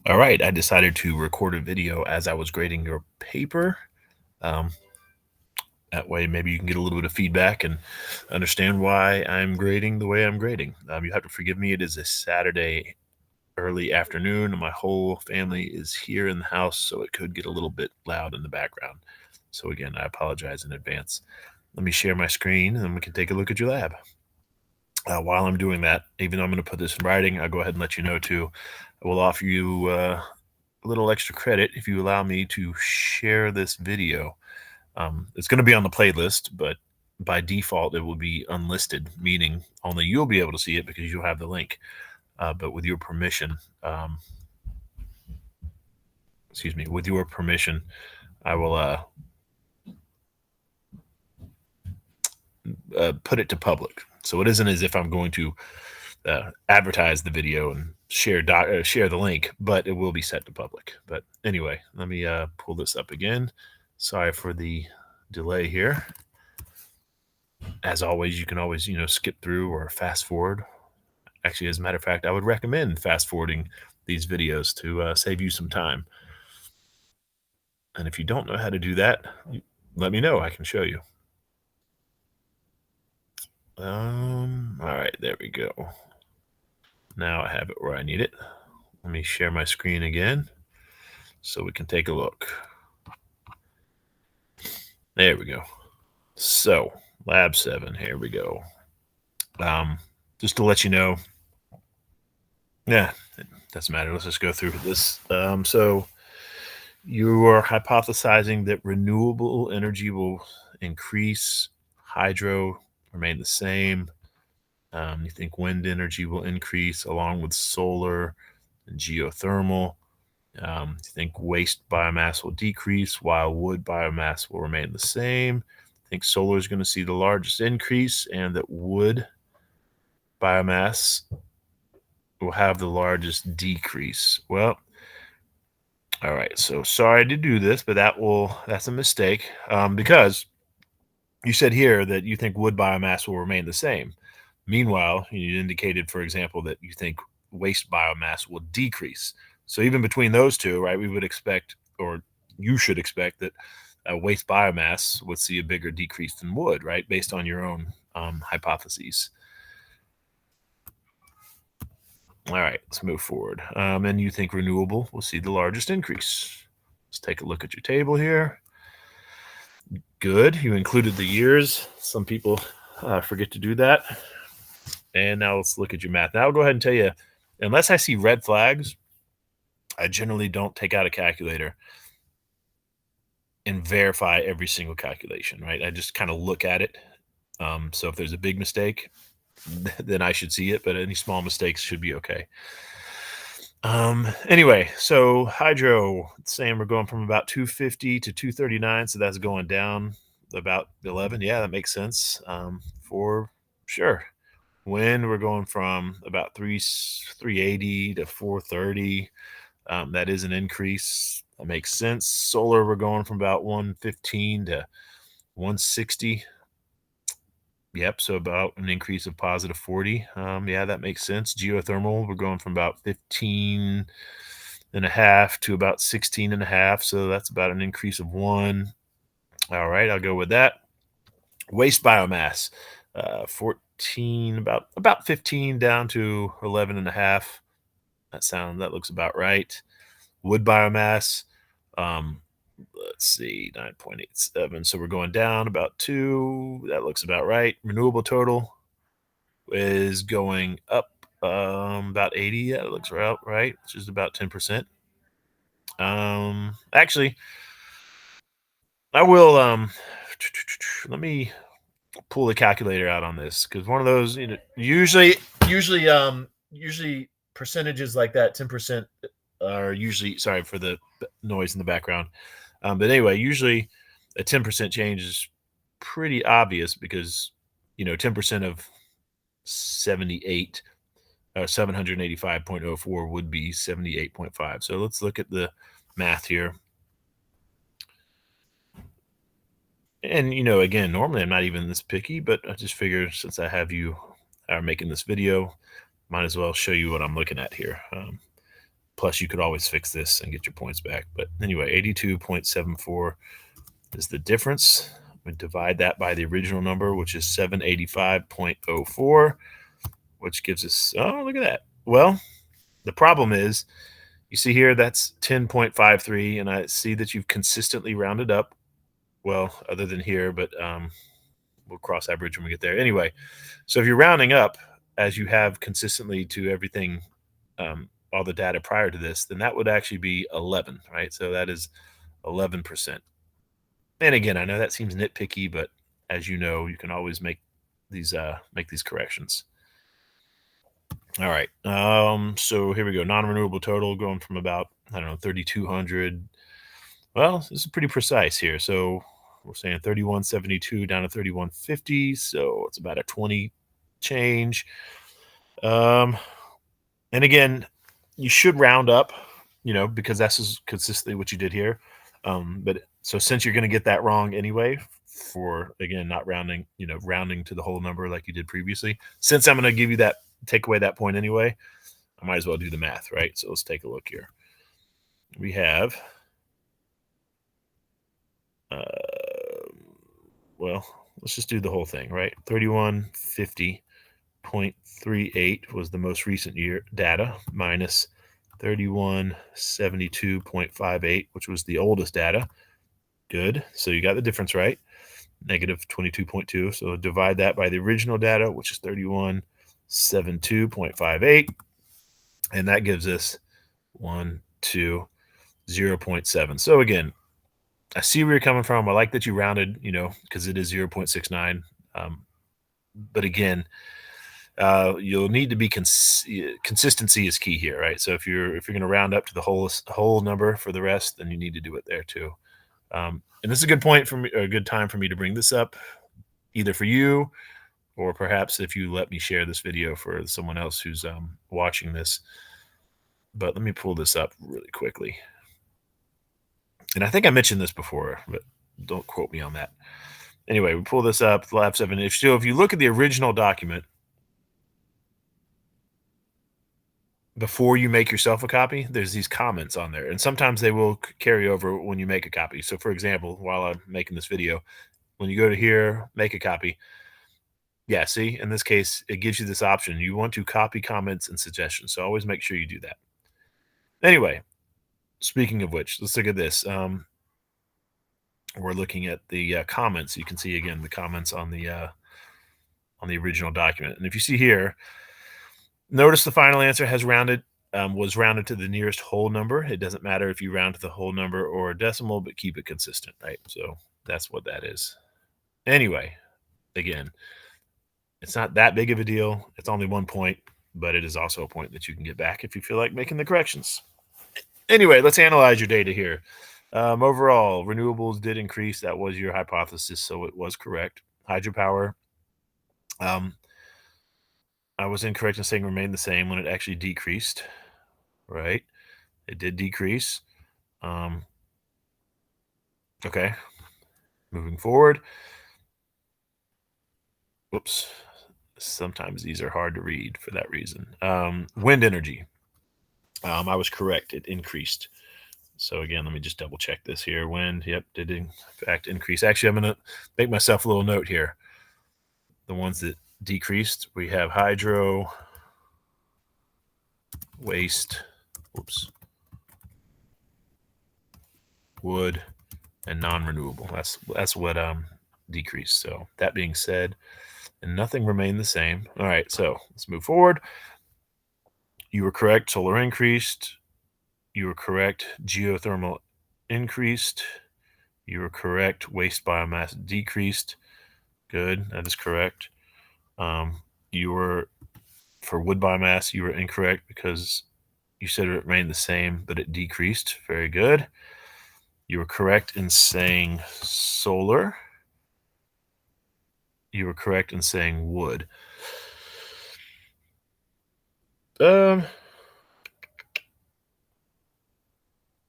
All right, I decided to record a video as I was grading your paper. Um, that way, maybe you can get a little bit of feedback and understand why I'm grading the way I'm grading. You have to forgive me. It is a Saturday early afternoon, and my whole family is here in the house, so it could get a little bit loud in the background. So, again, I apologize in advance. Let me share my screen, and then we can take a look at your lab. While I'm doing that, even though I'm going to put this in writing, I'll go ahead and let you know too. I will offer you a little extra credit if you allow me to share this video. It's going to be on the playlist, but by default, it will be unlisted, meaning only you'll be able to see it because you'll have the link. But with your permission, excuse me, with your permission, I will put it to public. So it isn't as if I'm going to advertise the video and share the link, but it will be set to public. But anyway, let me pull this up again. Sorry for the delay here. As always, you can always skip through or fast forward. Actually, as a matter of fact, I would recommend fast forwarding these videos to save you some time. And if you don't know how to do that, let me know. I can show you. All right, there we go. Now I have it where I need it. Let me share my screen again so we can take a look. There we go. So, Lab 7, here we go. Just to let you know, yeah, it doesn't matter. Let's just go through this. So, you are hypothesizing that renewable energy will increase, hydro remain the same. You think wind energy will increase along with solar and geothermal. You think waste biomass will decrease while wood biomass will remain the same. I think solar is going to see the largest increase and that wood biomass will have the largest decrease. Well, all right. So sorry to do this, but that's a mistake because you said here that you think wood biomass will remain the same. Meanwhile, you indicated, for example, that you think waste biomass will decrease. So even between those two, right, we would expect, or you should expect that waste biomass would see a bigger decrease than wood, right, based on your own hypotheses. All right, let's move forward. And you think renewable will see the largest increase. Let's take a look at your table here. Good. You included the years. Some people forget to do that. And now let's look at your math. Now I'll go ahead and tell you, unless I see red flags, I generally don't take out a calculator and verify every single calculation, right? I just kind of look at it. So if there's a big mistake, then I should see it, but any small mistakes should be okay. Anyway, so hydro, saying we're going from about 250 to 239, so that's going down about 11. Yeah, that makes sense. For sure. Wind, we're going from about 380 to 430. That is an increase. That makes sense. Solar, we're going from about 115 to 160. Yep, so about an increase of positive 40. Yeah, that makes sense. Geothermal, we're going from about 15 and a half to about 16 and a half. So that's about an increase of 1. All right, I'll go with that. Waste biomass, 14, about 15 down to 11 and a half. That looks about right. Wood biomass, let's see, 9.87. So we're going down about 2. That looks about right. Renewable total is going up about 80. Yeah, it looks right, which is about 10%. Actually, I will let me pull the calculator out on this because one of those, usually percentages like that, 10% are usually, sorry for the noise in the background. But anyway, usually a 10% change is pretty obvious because 10% of 785.04 would be 78.5. So let's look at the math here. And again, normally I'm not even this picky, but I just figure since I have you are making this video, might as well show you what I'm looking at here. Plus, you could always fix this and get your points back. But anyway, 82.74 is the difference. We divide that by the original number, which is 785.04, which gives us, oh, look at that. Well, the problem is, you see here, that's 10.53, and I see that you've consistently rounded up. Well, other than here, but we'll cross that bridge when we get there. Anyway, so if you're rounding up, as you have consistently to everything, all the data prior to this, then that would actually be 11, right? So that is 11%. And again, I know that seems nitpicky, but as you know, you can always make these corrections. All right. So here we go. Non-renewable total going from about, I don't know, 3,200. Well, this is pretty precise here. So we're saying 3172 down to 3150. So it's about a 20 change. And again, you should round up, because that's is consistently what you did here. But so since you're going to get that wrong anyway, for again not rounding, rounding to the whole number like you did previously, since I'm going to give you that, take away that point anyway, I might as well do the math, right? So let's take a look here. We have, well, let's just do the whole thing, right? 3150.38 was the most recent year data, minus 3172.58, which was the oldest data. Good. So you got the difference right. Negative 22.2. So divide that by the original data, which is 3172.58. And that gives us 0.7. So again, I see where you're coming from. I like that you rounded, because it is 0.69. But again, you'll need to be consistency is key here, right? So if you're going to round up to the whole number for the rest, then you need to do it there too. And this is a good point for me, or a good time for me to bring this up, either for you, or perhaps if you let me share this video for someone else who's watching this. But let me pull this up really quickly. And I think I mentioned this before, but don't quote me on that. Anyway, we pull this up, Lab 7. If you look at the original document, before you make yourself a copy, there's these comments on there, and sometimes they will carry over when you make a copy. So for example, while I'm making this video, when you go to here, make a copy. Yeah, see, in this case, it gives you this option. You want to copy comments and suggestions. So always make sure you do that. Anyway, speaking of which, let's look at this. We're looking at the comments. You can see again the comments on the original document. And if you see here, notice the final answer has was rounded to the nearest whole number. It doesn't matter if you round to the whole number or a decimal, but keep it consistent, right? So that's what that is. Anyway, again, it's not that big of a deal. It's only 1 point, but it is also a point that you can get back if you feel like making the corrections. Anyway, let's analyze your data here. Overall, renewables did increase. That was your hypothesis, so it was correct. Hydropower, I was incorrect in saying remained the same when it actually decreased, right? It did decrease. Okay, moving forward. Whoops. Sometimes these are hard to read for that reason. Wind energy. I was correct. It increased. So again, let me just double check this here. Wind, yep, did in fact increase. Actually, I'm going to make myself a little note here. The ones that decreased, we have hydro, waste, wood, and non-renewable. That's what decreased. So that being said, and nothing remained the same. All right, so let's move forward. You were correct. Solar increased. You were correct. Geothermal increased. You were correct. Waste biomass decreased. Good. That is correct. You were, for wood biomass, you were incorrect because you said it remained the same, but it decreased. Very good. You were correct in saying solar. You were correct in saying wood. I'm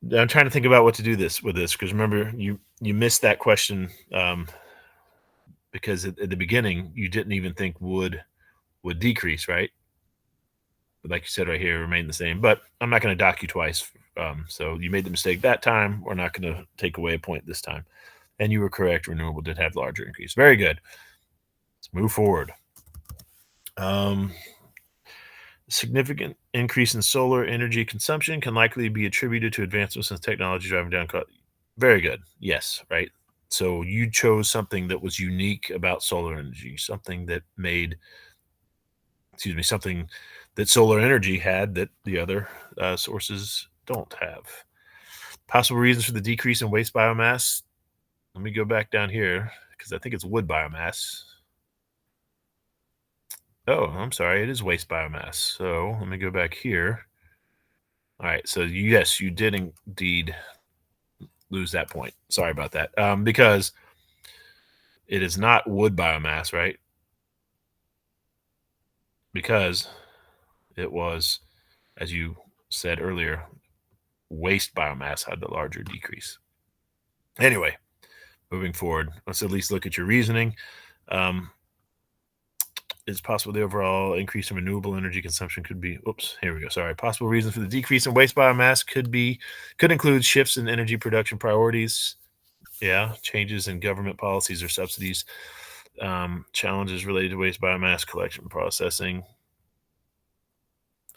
trying to think about what to do with this because remember you missed that question because at the beginning you didn't even think wood would decrease, right? But like you said right here, remain the same. But I'm not going to dock you twice. So you made the mistake that time. We're not going to take away a point this time. And you were correct. Renewable did have larger increase. Very good. Let's move forward. Significant increase in solar energy consumption can likely be attributed to advancements in technology driving down cost. Very good. Yes, right. So you chose something that was unique about solar energy, something that something that solar energy had that the other sources don't have. Possible reasons for the decrease in waste biomass. Let me go back down here because I think it's wood biomass. Oh, I'm sorry. It is waste biomass. So let me go back here. All right. So yes, you did indeed lose that point. Sorry about that. Because it is not wood biomass, right? Because it was, as you said earlier, waste biomass had the larger decrease. Anyway, moving forward, let's at least look at your reasoning. It's possible the overall increase in renewable energy consumption could be, here we go. Sorry. Possible reasons for the decrease in waste biomass could include shifts in energy production priorities. Yeah. Changes in government policies or subsidies. Challenges related to waste biomass collection and processing.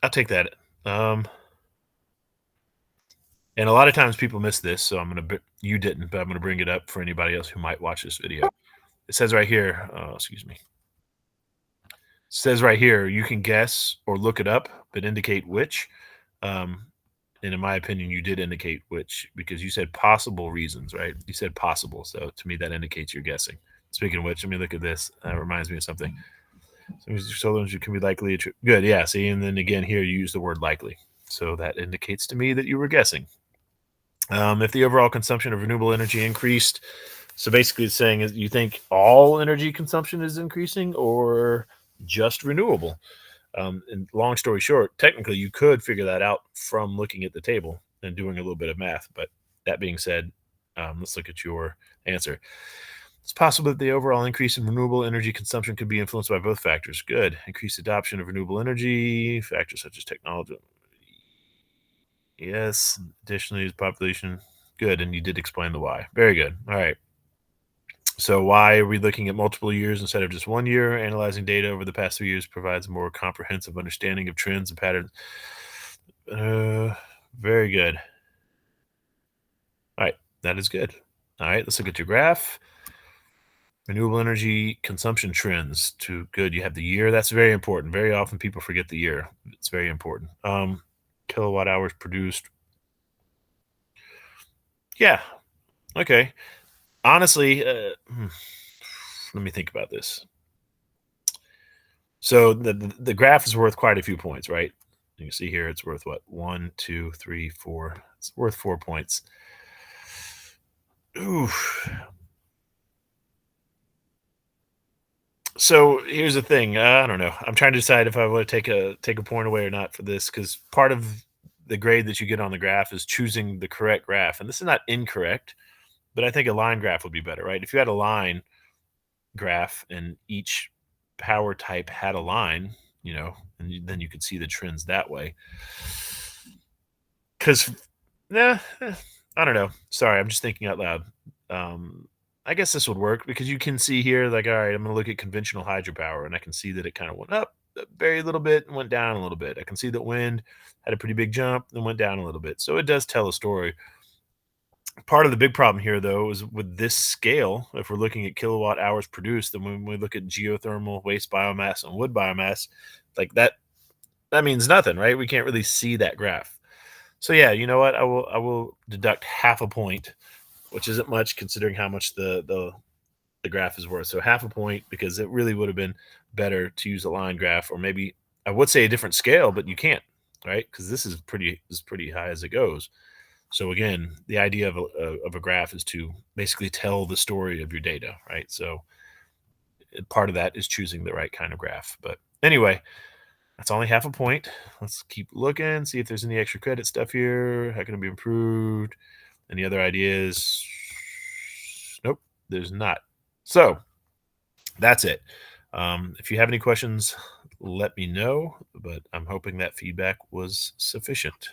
I'll take that. And a lot of times people miss this, so you didn't, but I'm going to bring it up for anybody else who might watch this video. It says right here, excuse me. It says right here, you can guess or look it up, but indicate which. And in my opinion, you did indicate which because you said possible reasons, right? You said possible. So to me, that indicates you're guessing. Speaking of which, let me look at this. That reminds me of something. So solar energy can be likely. Good. Yeah. See, and then again, here you use the word likely. So that indicates to me that you were guessing. If the overall consumption of renewable energy increased, so basically it's saying is you think all energy consumption is increasing or just renewable. And long story short, technically you could figure that out from looking at the table and doing a little bit of math. But that being said, let's look at your answer. It's possible that the overall increase in renewable energy consumption could be influenced by both factors. Good. Increased adoption of renewable energy, factors such as technology. Yes. Additionally, is population. Good. And you did explain the why. Very good. All right. So why are we looking at multiple years instead of just 1 year? Analyzing data over the past 3 years provides a more comprehensive understanding of trends and patterns. Very good. All right. That is good. All right. Let's look at your graph. Renewable energy consumption trends to good. You have the year. That's very important. Very often people forget the year. It's very important. Kilowatt hours produced. Yeah. Okay. Honestly, let me think about this. So the graph is worth quite a few points, right? You can see here it's worth what? 1, 2, 3, 4. It's worth 4 points. Ooh. So here's the thing. I don't know. I'm trying to decide if I want to take a point away or not for this because part of the grade that you get on the graph is choosing the correct graph, and this is not incorrect, but I think a line graph would be better, right? If you had a line graph and each power type had a line, and then you could see the trends that way. Because, I don't know. Sorry, I'm just thinking out loud. I guess this would work because you can see here, like, all right, I'm going to look at conventional hydropower, and I can see that it kind of went up a very little bit and went down a little bit. I can see that wind had a pretty big jump and went down a little bit. So it does tell a story. Part of the big problem here, though, is with this scale, if we're looking at kilowatt hours produced, then when we look at geothermal, waste biomass, and wood biomass, like that means nothing, right? We can't really see that graph. So yeah, you know what? I will deduct half a point, which isn't much considering how much the graph is worth. So half a point because it really would have been better to use a line graph, or maybe I would say a different scale, but you can't, right? Because this is pretty high as it goes. So again, the idea of a graph is to basically tell the story of your data, right? So part of that is choosing the right kind of graph. But anyway, that's only half a point. Let's keep looking, see if there's any extra credit stuff here. How can it be improved? Any other ideas? Nope, there's not. So that's it. If you have any questions, let me know, but I'm hoping that feedback was sufficient.